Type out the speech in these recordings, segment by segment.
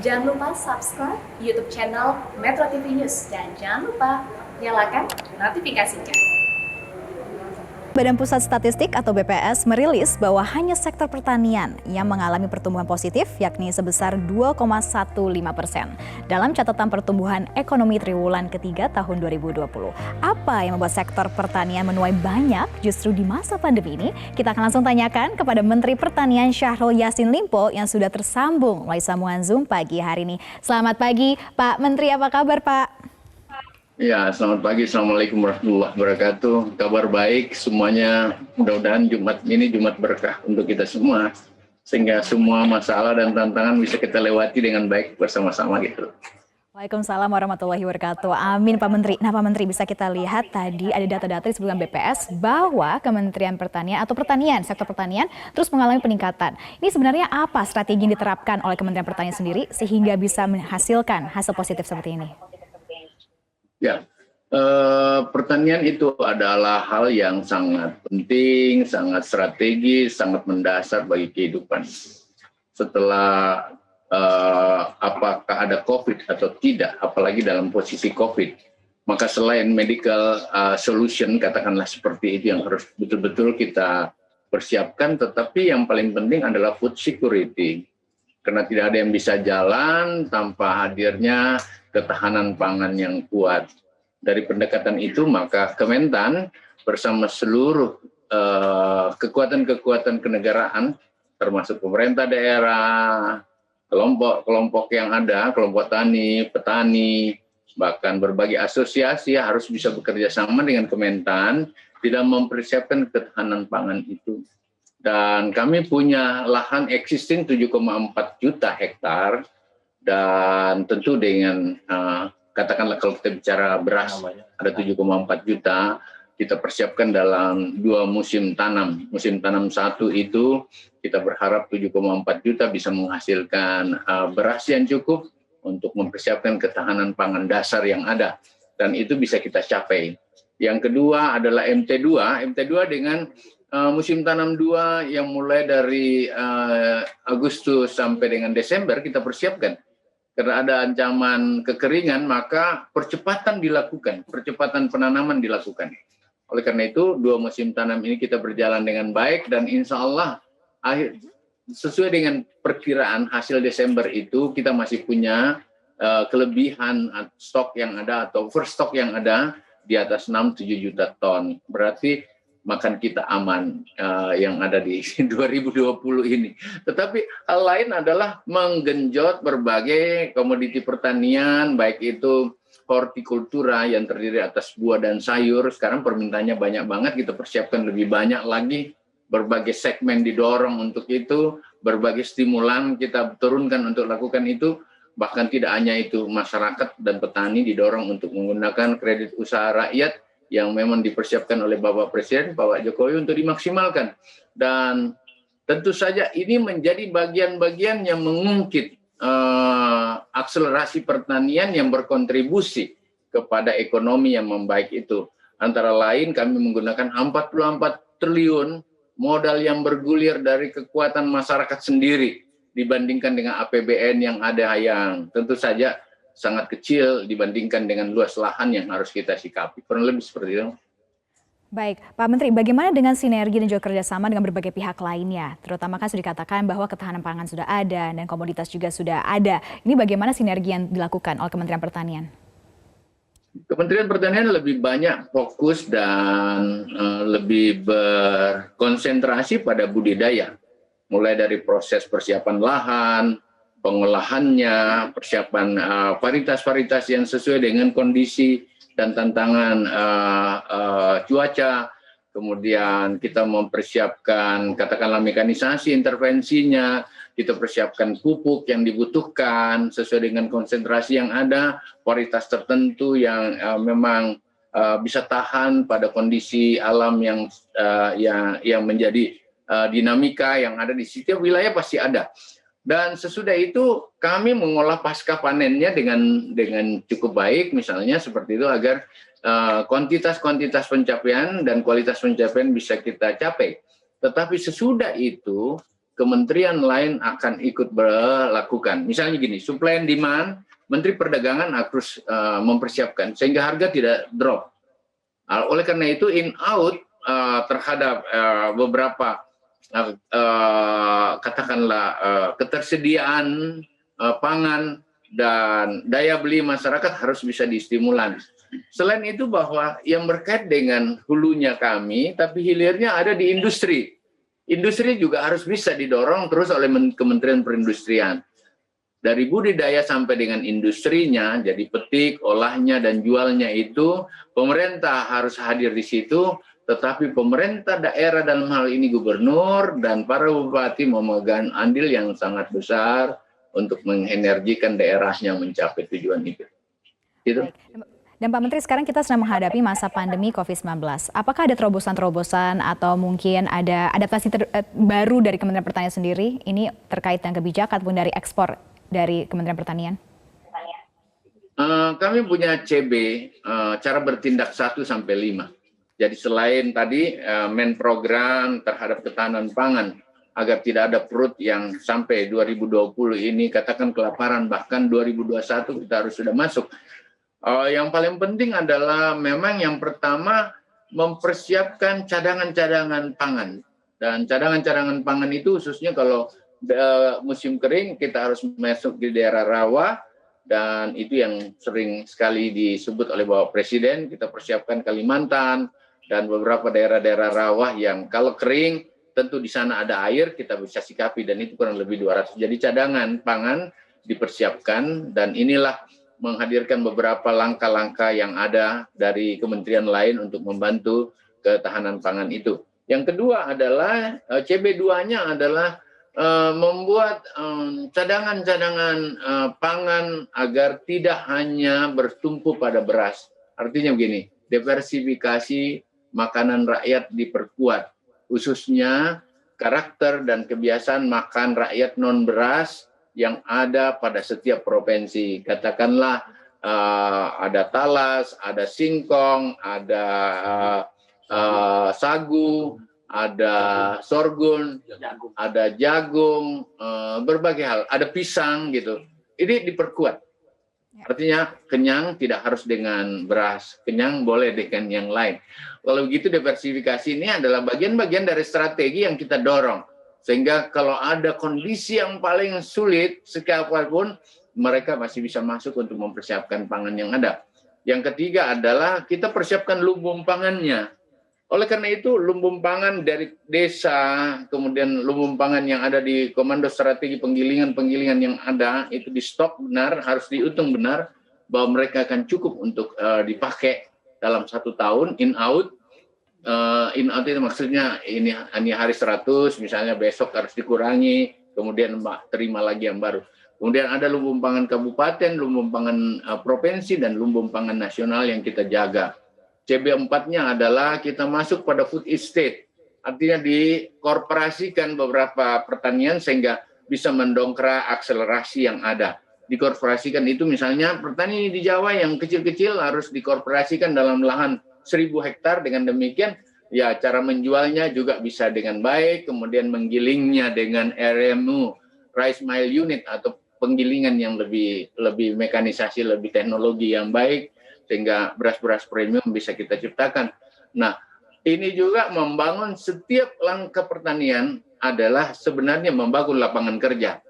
Jangan lupa subscribe YouTube channel Metro TV News dan jangan lupa nyalakan notifikasinya. Badan Pusat Statistik atau BPS merilis bahwa hanya sektor pertanian yang mengalami pertumbuhan positif, yakni sebesar 2,15% dalam catatan pertumbuhan ekonomi triwulan ketiga tahun 2020. Apa yang membuat sektor pertanian menuai banyak justru di masa pandemi ini? Kita akan langsung tanyakan kepada Menteri Pertanian Syahrul Yassin Limpo yang sudah tersambung melalui sambungan Zoom pagi hari ini. Selamat pagi, Pak Menteri, apa kabar, Pak? Ya, selamat pagi. Assalamualaikum warahmatullahi wabarakatuh. Kabar baik semuanya. Mudah-mudahan Jumat ini Jumat berkah untuk kita semua. Sehingga semua masalah dan tantangan bisa kita lewati dengan baik bersama-sama gitu. Waalaikumsalam warahmatullahi wabarakatuh. Amin, Pak Menteri. Nah, Pak Menteri, bisa kita lihat tadi ada data-data disebutkan BPS bahwa Kementerian Pertanian atau pertanian, sektor pertanian terus mengalami peningkatan. Ini sebenarnya apa strategi yang diterapkan oleh Kementerian Pertanian sendiri sehingga bisa menghasilkan hasil positif seperti ini? Ya, pertanian itu adalah hal yang sangat penting, sangat strategis, sangat mendasar bagi kehidupan. Setelah apakah ada COVID atau tidak, apalagi dalam posisi COVID, maka selain medical solution, katakanlah seperti itu yang harus betul-betul kita persiapkan, tetapi yang paling penting adalah food security. Karena tidak ada yang bisa jalan tanpa hadirnya ketahanan pangan yang kuat. Dari pendekatan itu, maka Kementan bersama seluruh kekuatan-kekuatan kenegaraan, termasuk pemerintah daerah, kelompok-kelompok yang ada, kelompok tani, petani, bahkan berbagai asosiasi harus bisa bekerja sama dengan Kementan dalam mempersiapkan ketahanan pangan itu. Dan kami punya lahan existing 7,4 juta hektar, dan tentu dengan katakanlah kalau kita bicara beras ada 7,4 juta, kita persiapkan dalam 2 musim tanam. Musim tanam 1 itu kita berharap 7,4 juta bisa menghasilkan beras yang cukup untuk mempersiapkan ketahanan pangan dasar yang ada. Dan itu bisa kita capai. Yang kedua adalah MT2 dengan musim tanam 2 yang mulai dari Agustus sampai dengan Desember kita persiapkan. Karena ada ancaman kekeringan, maka percepatan dilakukan, percepatan penanaman dilakukan. Oleh karena itu, 2 musim tanam ini kita berjalan dengan baik dan insya Allah sesuai dengan perkiraan hasil Desember itu kita masih punya kelebihan stok yang ada atau overstock yang ada di atas 6-7 juta ton. Berarti makan kita aman yang ada di 2020 ini. Tetapi hal lain adalah menggenjot berbagai komoditi pertanian, baik itu hortikultura yang terdiri atas buah dan sayur. Sekarang permintaannya banyak banget, kita persiapkan lebih banyak lagi. Berbagai segmen didorong untuk itu, berbagai stimulan kita turunkan untuk lakukan itu. Bahkan tidak hanya itu, masyarakat dan petani didorong untuk menggunakan kredit usaha rakyat yang memang dipersiapkan oleh Bapak Presiden, Bapak Jokowi untuk dimaksimalkan. Dan tentu saja ini menjadi bagian-bagian yang mengungkit akselerasi pertanian yang berkontribusi kepada ekonomi yang membaik itu. Antara lain kami menggunakan 44 triliun modal yang bergulir dari kekuatan masyarakat sendiri dibandingkan dengan APBN yang ada yang tentu saja sangat kecil dibandingkan dengan luas lahan yang harus kita sikapi. Kurang lebih seperti itu. Baik, Pak Menteri, bagaimana dengan sinergi dan juga kerjasama dengan berbagai pihak lainnya? Terutama kan sudah dikatakan bahwa ketahanan pangan sudah ada dan komoditas juga sudah ada. Ini bagaimana sinergi yang dilakukan oleh Kementerian Pertanian? Kementerian Pertanian lebih banyak fokus dan lebih berkonsentrasi pada budidaya. Mulai dari proses persiapan lahan, pengolahannya, persiapan varietas-varietas yang sesuai dengan kondisi dan tantangan cuaca. Kemudian kita mempersiapkan katakanlah mekanisasi intervensinya, kita persiapkan pupuk yang dibutuhkan sesuai dengan konsentrasi yang ada, varietas tertentu yang memang bisa tahan pada kondisi alam yang menjadi dinamika yang ada di setiap wilayah pasti ada. Dan sesudah itu kami mengolah pasca panennya dengan cukup baik, misalnya seperti itu agar kuantitas pencapaian dan kualitas pencapaian bisa kita capai. Tetapi sesudah itu kementerian lain akan ikut melakukan. Misalnya gini, supply and demand, Menteri Perdagangan harus mempersiapkan sehingga harga tidak drop. Oleh karena itu, in-out terhadap beberapa katakanlah ketersediaan pangan dan daya beli masyarakat harus bisa distimulan. Selain itu bahwa yang berkait dengan hulunya kami, tapi hilirnya ada di industri. Industri juga harus bisa didorong terus oleh Kementerian Perindustrian. Dari budidaya sampai dengan industrinya, jadi petik, olahnya, dan jualnya itu, pemerintah harus hadir di situ, tetapi pemerintah daerah dalam hal ini gubernur dan para bupati memegang andil yang sangat besar untuk mengenergikan daerahnya mencapai tujuan itu. Gitu. Dan Pak Menteri, sekarang kita sedang menghadapi masa pandemi COVID-19. Apakah ada terobosan-terobosan atau mungkin ada adaptasi baru dari Kementerian Pertanian sendiri? Ini terkait dengan kebijakan ataupun dari ekspor dari Kementerian Pertanian? Kami punya CB, cara bertindak 1 sampai 5. Jadi selain tadi main program terhadap ketahanan pangan, agar tidak ada perut yang sampai 2020 ini katakan kelaparan, bahkan 2021 kita harus sudah masuk. Yang paling penting adalah memang yang pertama mempersiapkan cadangan-cadangan pangan. Dan cadangan-cadangan pangan itu khususnya kalau musim kering kita harus masuk di daerah rawa, dan itu yang sering sekali disebut oleh Bapak Presiden, kita persiapkan Kalimantan dan beberapa daerah-daerah rawa yang kalau kering tentu di sana ada air, kita bisa sikapi, dan itu kurang lebih 200. Jadi cadangan pangan dipersiapkan, dan inilah menghadirkan beberapa langkah-langkah yang ada dari kementerian lain untuk membantu ketahanan pangan itu. Yang kedua adalah CB2-nya adalah membuat cadangan-cadangan pangan agar tidak hanya bertumpu pada beras. Artinya begini, diversifikasi makanan rakyat diperkuat. Khususnya karakter dan kebiasaan makan rakyat non-beras yang ada pada setiap provinsi. Katakanlah ada talas, ada singkong, ada sagu, ada sorghum, ada jagung, berbagai hal, ada pisang gitu. Ini diperkuat. Artinya kenyang tidak harus dengan beras, kenyang boleh dengan yang lain. Kalau begitu diversifikasi ini adalah bagian-bagian dari strategi yang kita dorong. Sehingga kalau ada kondisi yang paling sulit, sekalipun mereka masih bisa masuk untuk mempersiapkan pangan yang ada. Yang ketiga adalah kita persiapkan lumbung pangannya. Oleh karena itu, lumbung pangan dari desa, kemudian lumbung pangan yang ada di Komando Strategi Penggilingan-Penggilingan yang ada, itu di stok benar, harus dihitung benar, bahwa mereka akan cukup untuk dipakai dalam 1 tahun, in-out. In-out itu maksudnya ini hanya hari 100, misalnya besok harus dikurangi, kemudian terima lagi yang baru. Kemudian ada lumbung pangan kabupaten, lumbung pangan provinsi, dan lumbung pangan nasional yang kita jaga. CB4-nya adalah kita masuk pada food estate, artinya dikorporasikan beberapa pertanian sehingga bisa mendongkrak akselerasi yang ada. Dikorporasikan itu misalnya petani di Jawa yang kecil-kecil harus dikorporasikan dalam lahan 1.000 hektar, dengan demikian ya cara menjualnya juga bisa dengan baik, kemudian menggilingnya dengan RMU, Rice Mill Unit, atau penggilingan yang lebih mekanisasi, lebih teknologi yang baik, sehingga beras-beras premium bisa kita ciptakan. Nah, ini juga membangun setiap langkah pertanian adalah sebenarnya membangun lapangan kerja.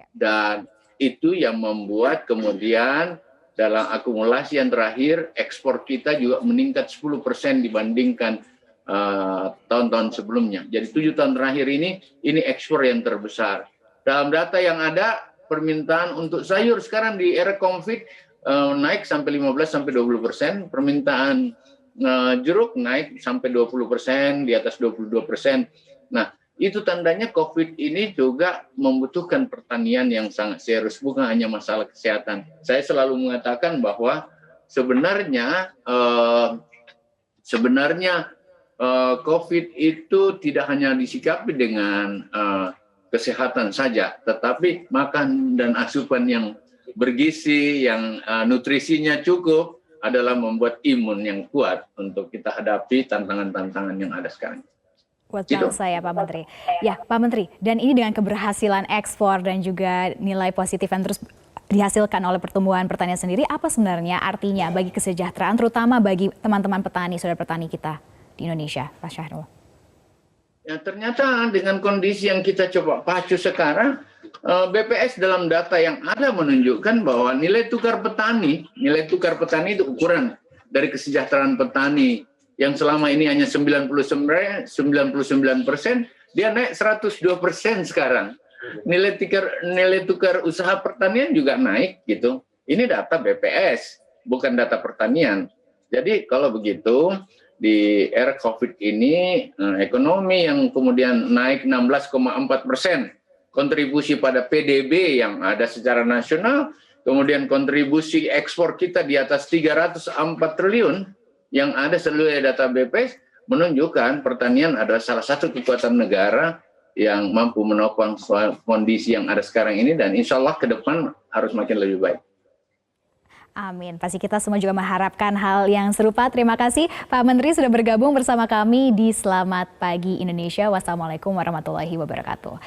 Dan itu yang membuat kemudian dalam akumulasi yang terakhir, ekspor kita juga meningkat 10% dibandingkan tahun-tahun sebelumnya. Jadi 7 tahun terakhir ini ekspor yang terbesar. Dalam data yang ada, permintaan untuk sayur sekarang di era COVID naik sampai 15-20%, permintaan jeruk naik sampai 20%, di atas 22%. Nah, itu tandanya COVID ini juga membutuhkan pertanian yang sangat serius, bukan hanya masalah kesehatan. Saya selalu mengatakan bahwa sebenarnya COVID itu tidak hanya disikapi dengan kesehatan saja, tetapi makan dan asupan yang bergizi, yang nutrisinya cukup adalah membuat imun yang kuat untuk kita hadapi tantangan-tantangan yang ada sekarang. Buat Gitu. bangsa ya Pak Menteri. Ya Pak Menteri, dan ini dengan keberhasilan ekspor dan juga nilai positif yang terus dihasilkan oleh pertumbuhan pertanian sendiri, apa sebenarnya artinya bagi kesejahteraan, terutama bagi teman-teman petani, saudara petani kita di Indonesia, Pak Syahrul? Ya, ternyata dengan kondisi yang kita coba pacu sekarang, BPS dalam data yang ada menunjukkan bahwa nilai tukar petani itu ukuran dari kesejahteraan petani yang selama ini hanya 99%, dia naik 102% sekarang. Nilai tukar usaha pertanian juga naik gitu. Ini data BPS, bukan data pertanian. Jadi kalau begitu di era COVID ini ekonomi yang kemudian naik 16,4%, kontribusi pada PDB yang ada secara nasional, kemudian kontribusi ekspor kita di atas 304 triliun yang ada seluruh data BPS menunjukkan pertanian adalah salah satu kekuatan negara yang mampu menopang kondisi yang ada sekarang ini, dan insya Allah ke depan harus makin lebih baik. Amin. Pasti kita semua juga mengharapkan hal yang serupa. Terima kasih Pak Menteri sudah bergabung bersama kami di Selamat Pagi Indonesia. Wassalamualaikum warahmatullahi wabarakatuh.